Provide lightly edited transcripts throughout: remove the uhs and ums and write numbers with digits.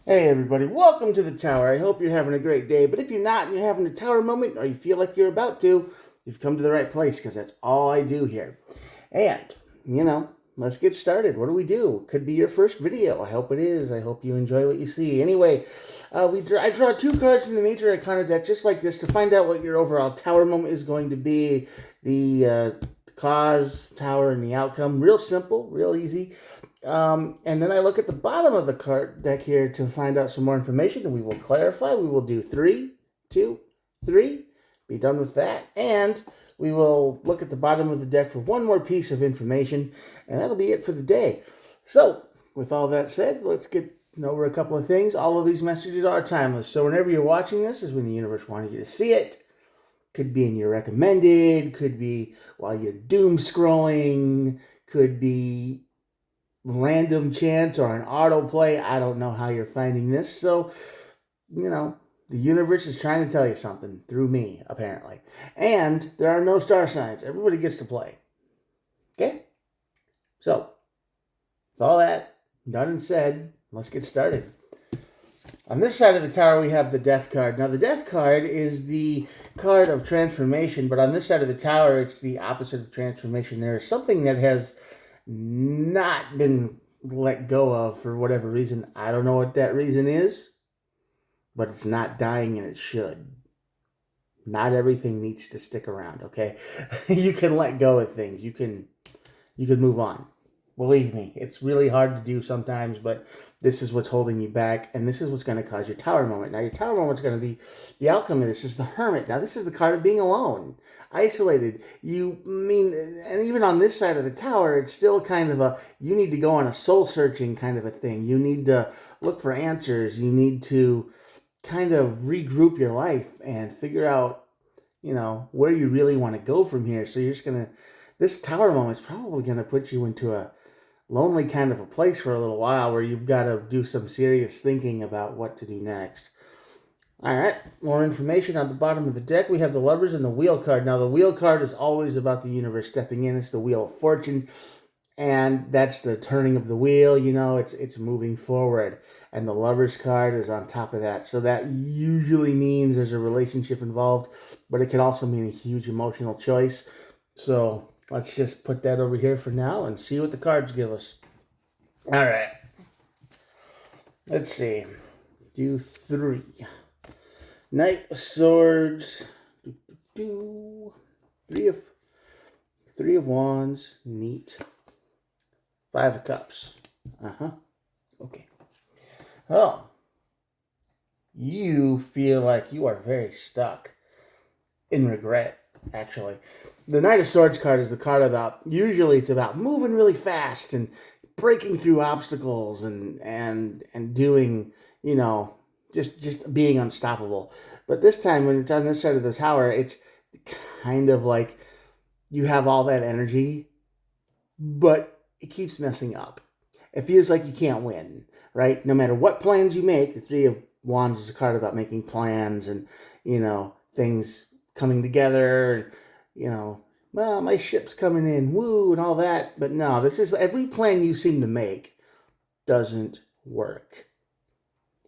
Hey everybody, welcome to the tower. I hope you're having a great day, but if you're not and you're having a tower moment or you feel like you're about to, you've come to the right place because that's all I do here. And, let's get started. What do we do? Could be your first video. I hope it is. I hope you enjoy what you see. Anyway, I draw two cards from the Major Arcana deck just like this to find out what your overall tower moment is going to be, the cause, tower, and the outcome. Real simple, real easy. And then I look at the bottom of the card deck here to find out some more information, and we will clarify. We will do 3, 2, 3, be done with that, and we will look at the bottom of the deck for one more piece of information, and that'll be it for the day. So, with all that said, let's get over a couple of things. All of these messages are timeless, so whenever you're watching this is when the universe wanted you to see it. Could be in your recommended, could be while you're doom scrolling, could be random chance or an autoplay. I don't know how you're finding this. So, the universe is trying to tell you something through me, apparently. And there are no star signs. Everybody gets to play. Okay? So, with all that done and said, let's get started. On this side of the tower, we have the Death card. Now, the Death card is the card of transformation, but on this side of the tower, it's the opposite of transformation. There is something that has not been let go of for whatever reason. I don't know what that reason is, but it's not dying and it should. Not everything needs to stick around, okay? You can let go of things. You can move on. Believe me, it's really hard to do sometimes, but this is what's holding you back, and this is what's going to cause your tower moment. Now, your tower moment is going to be the outcome of this is the Hermit. Now, this is the card of being alone, isolated. And even on this side of the tower, it's still kind of you need to go on a soul-searching kind of a thing. You need to look for answers. You need to kind of regroup your life and figure out, where you really want to go from here. So you're just going to, this tower moment is probably going to put you into a lonely kind of a place for a little while where you've got to do some serious thinking about what to do next. All right, more information on the bottom of the deck. We have the Lovers and the Wheel card. Now, the Wheel card is always about the universe stepping in. It's the Wheel of Fortune, and that's the turning of the wheel. It's moving forward. And the Lovers card is on top of that. So that usually means there's a relationship involved, but it can also mean a huge emotional choice. So let's just put that over here for now and see what the cards give us. All right. Let's see. Do 3. Knight of Swords. Three of Wands. Neat. 5 of Cups. Okay. Oh. You feel like you are very stuck in regret, actually. The Knight of Swords card is the card about, usually it's about moving really fast and breaking through obstacles and doing, just being unstoppable. But this time when it's on this side of the tower, it's kind of like you have all that energy, but it keeps messing up. It feels like you can't win, right? No matter what plans you make, the 3 of Wands is a card about making plans and, things coming together and, well, my ship's coming in, woo, and all that. But no, this is every plan you seem to make doesn't work.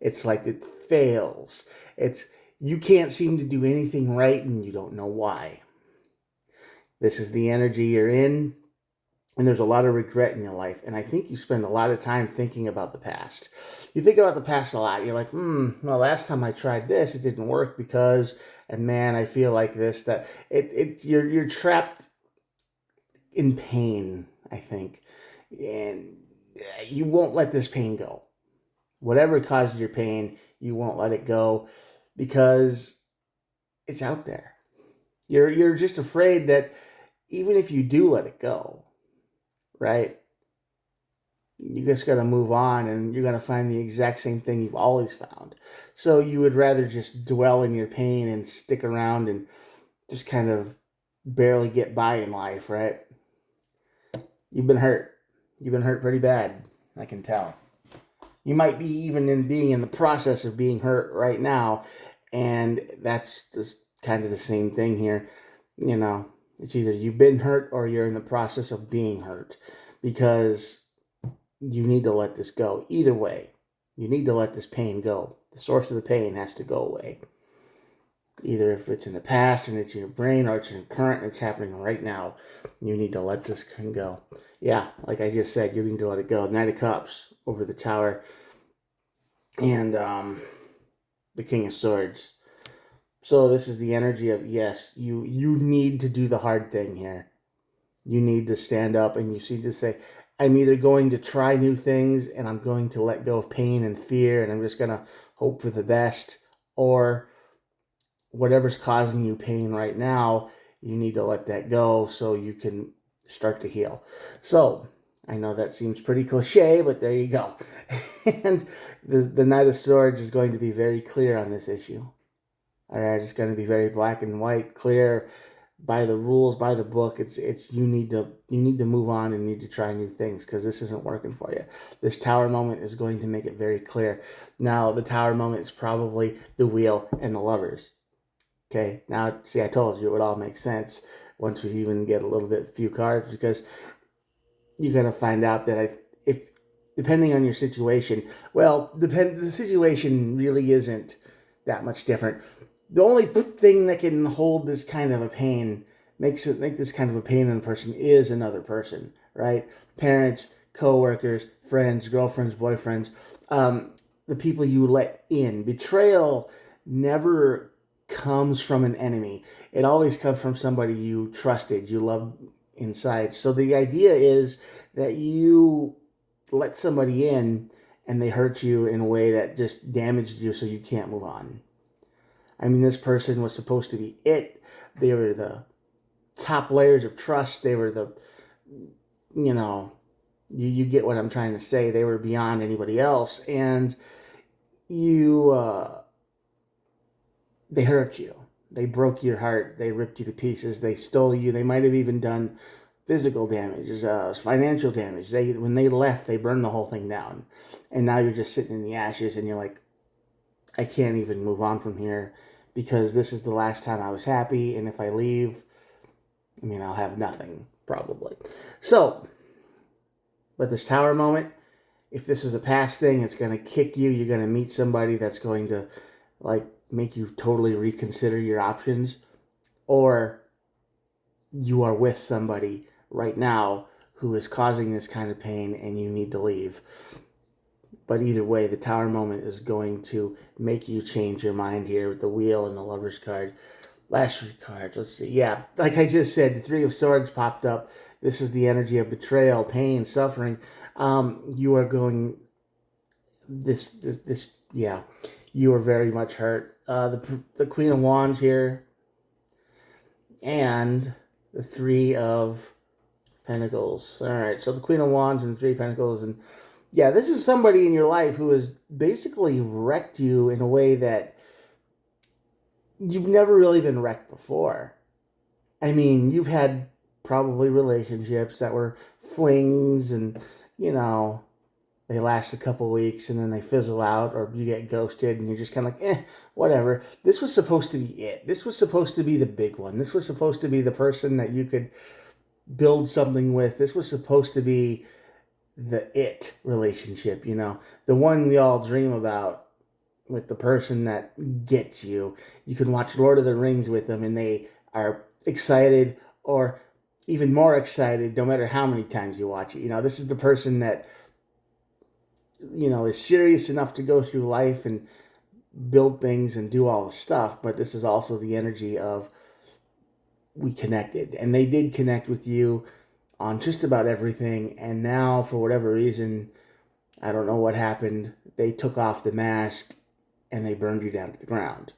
It's like it fails. It's you can't seem to do anything right and you don't know why. This is the energy you're in, and there's a lot of regret in your life. And I think you spend a lot of time thinking about the past. You think about the past a lot. You're like, well, last time I tried this, it didn't work because, and man, I feel like this, that you're trapped in pain, I think. And you won't let this pain go. Whatever causes your pain, you won't let it go because it's out there. You're just afraid that even if you do let it go, right? You just got to move on and you're going to find the exact same thing you've always found. So you would rather just dwell in your pain and stick around and just kind of barely get by in life, right? You've been hurt. You've been hurt pretty bad, I can tell. You might be even being in the process of being hurt right now, and that's just kind of the same thing here. It's either you've been hurt or you're in the process of being hurt because you need to let this go. Either way, You need to let this pain go. The source of the pain has to go away. Either if it's in the past and it's in your brain, or it's in current and it's happening right now, you need to let this go. Yeah, like I just said, you need to let it go. Knight of Cups over the Tower, and the King of Swords. So this is the energy of, yes, you need to do the hard thing here. You need to stand up and you need to say, I'm either going to try new things and I'm going to let go of pain and fear and I'm just going to hope for the best, or whatever's causing you pain right now, you need to let that go so you can start to heal. So I know that seems pretty cliche, but there you go. And the Knight of Swords is going to be very clear on this issue. All right, it's going to be very black and white, clear, by the rules, by the book. It's you need to move on and need to try new things because this isn't working for you. This Tower moment is going to make it very clear. Now, the Tower moment is probably the Wheel and the Lovers. Okay, now, see, I told you it would all make sense once we even get a little bit few cards, because you're going to find out that if depending on your situation, well, the situation really isn't that much different. The only thing that can hold this kind of a pain, make this kind of a pain in a person, is another person, right? Parents, co-workers, friends, girlfriends, boyfriends, the people you let in. Betrayal never comes from an enemy. It always comes from somebody you trusted, you loved inside. So the idea is that you let somebody in and they hurt you in a way that just damaged you so you can't move on. I mean, this person was supposed to be it. They were the top layers of trust. They were the, you get what I'm trying to say. They were beyond anybody else. And they hurt you. They broke your heart. They ripped you to pieces. They stole you. They might have even done physical damage, financial damage. When they left, they burned the whole thing down. And now you're just sitting in the ashes and you're like, I can't even move on from here because this is the last time I was happy. And if I leave, I'll have nothing probably. So, but this Tower moment, if this is a past thing, it's going to kick you. You're going to meet somebody that's going to make you totally reconsider your options, or you are with somebody right now who is causing this kind of pain and you need to leave. But either way, the Tower moment is going to make you change your mind here with the Wheel and the Lover's card. Last three cards, let's see. Yeah, like I just said, the Three of Swords popped up. This is the energy of betrayal, pain, suffering. You are going, you are very much hurt. The Queen of Wands here, and the Three of Pentacles. All right, so the Queen of Wands and the Three of Pentacles, and yeah, this is somebody in your life who has basically wrecked you in a way that you've never really been wrecked before. I mean, you've had probably relationships that were flings and, they last a couple weeks and then they fizzle out, or you get ghosted and you're just kind of like, whatever. This was supposed to be it. This was supposed to be the big one. This was supposed to be the person that you could build something with. This was supposed to be the it relationship, the one we all dream about, with the person that gets you. You can watch Lord of the Rings with them and they are excited, or even more excited no matter how many times you watch it. This is the person that, is serious enough to go through life and build things and do all the stuff, but this is also the energy of we connected. And they did connect with you on just about everything, and now for whatever reason, I don't know what happened, they took off the mask and they burned you down to the ground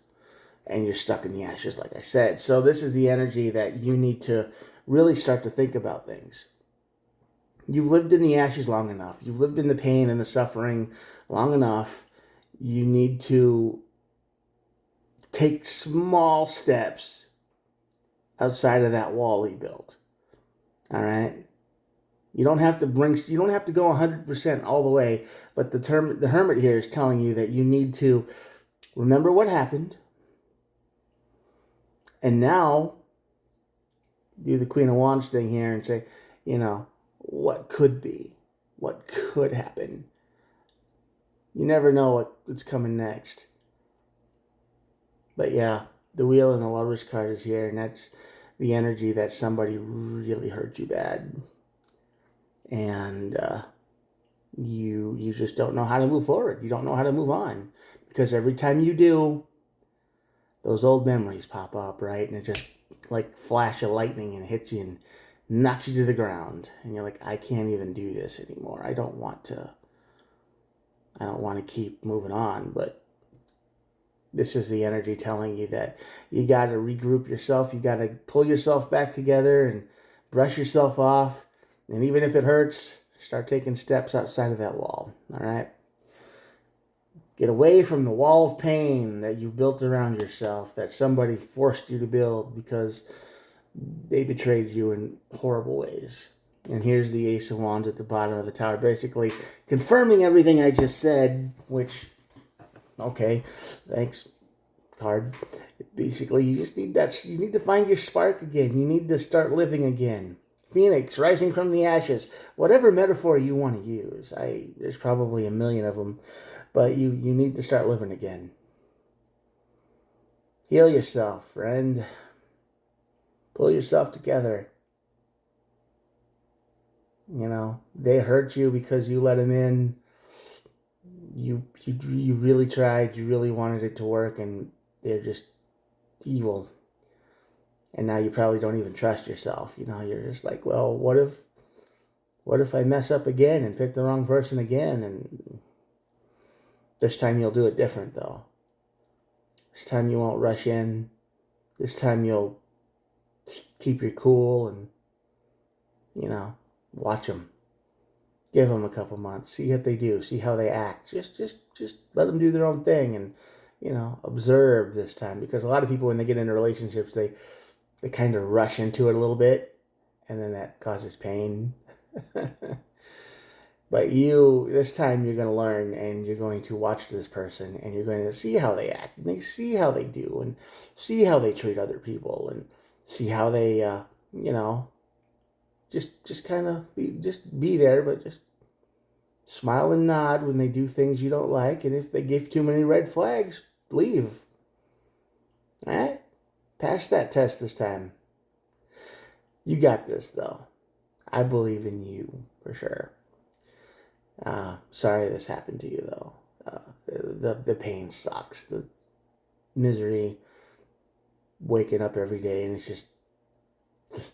and you're stuck in the ashes, like I said. So this is the energy that you need to really start to think about things. You've lived in the ashes long enough. You've lived in the pain and the suffering long enough. You need to take small steps outside of that wall you built. All right? You don't have to go 100% all the way, but the Hermit here is telling you that you need to remember what happened, and now do the Queen of Wands thing here and say, what could be, what could happen. You never know what's coming next. But yeah, the wheel and the Lover's card is here, and that's the energy that somebody really hurt you bad. And you just don't know how to move forward. You don't know how to move on. Because every time you do, those old memories pop up, right? And it just like flash of lightning and hits you and knocks you to the ground. And you're like, I can't even do this anymore. I don't want to keep moving on. But this is the energy telling you that you got to regroup yourself. You got to pull yourself back together and brush yourself off. And even if it hurts, start taking steps outside of that wall. All right? Get away from the wall of pain that you built around yourself, that somebody forced you to build because they betrayed you in horrible ways. And here's the Ace of Wands at the bottom of the tower, basically confirming everything I just said, which, okay, thanks, card. Basically, you just need that. You need to find your spark again. You need to start living again. Phoenix, rising from the ashes. Whatever metaphor you want to use. There's probably a million of them. But you need to start living again. Heal yourself, friend. Pull yourself together. You know, they hurt you because you let them in. You really tried. You really wanted it to work, and they're just evil. And now you probably don't even trust yourself. You know, you're just like, well, what if I mess up again and pick the wrong person again? And this time you'll do it different, though. This time you won't rush in. This time you'll keep your cool and, you know, watch them. Give them a couple months. See what they do. See how they act. Just let them do their own thing and, you know, observe this time. Because a lot of people, when they get into relationships, they kind of rush into it a little bit, and then that causes pain. But this time you're going to learn, and you're going to watch this person, and you're going to see how they act, and see how they do, and see how they treat other people, and see how they, you know, just kind of be there, but just smile and nod when they do things you don't like, and if they give too many red flags, leave. All right? Pass that test this time. You got this, though. I believe in you, for sure. Sorry this happened to you, though. The pain sucks. The misery, waking up every day, and it's just,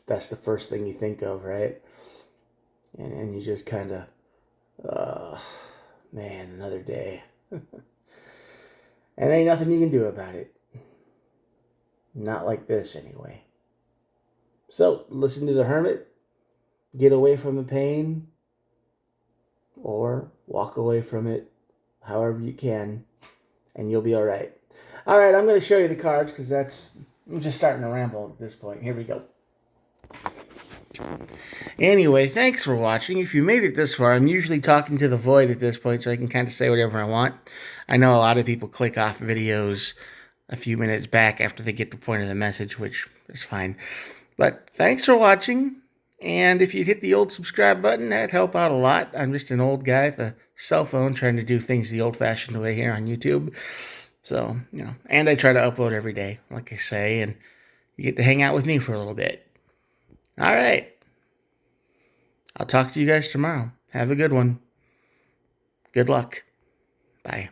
that's the first thing you think of, right? And you just kind of, man, another day. And ain't nothing you can do about it. Not like this, anyway. So, listen to the Hermit. Get away from the pain. Or walk away from it however you can. And you'll be all right. All right, I'm going to show you the cards because I'm just starting to ramble at this point. Here we go. Anyway, thanks for watching. If you made it this far, I'm usually talking to the void at this point, so I can kind of say whatever I want. I know a lot of people click off videos a few minutes back after they get the point of the message, which is fine. But thanks for watching. And if you'd hit the old subscribe button, that'd help out a lot. I'm just an old guy with a cell phone trying to do things the old-fashioned way here on YouTube. So, you know, and I try to upload every day, like I say, and you get to hang out with me for a little bit. All right. I'll talk to you guys tomorrow. Have a good one. Good luck. Bye.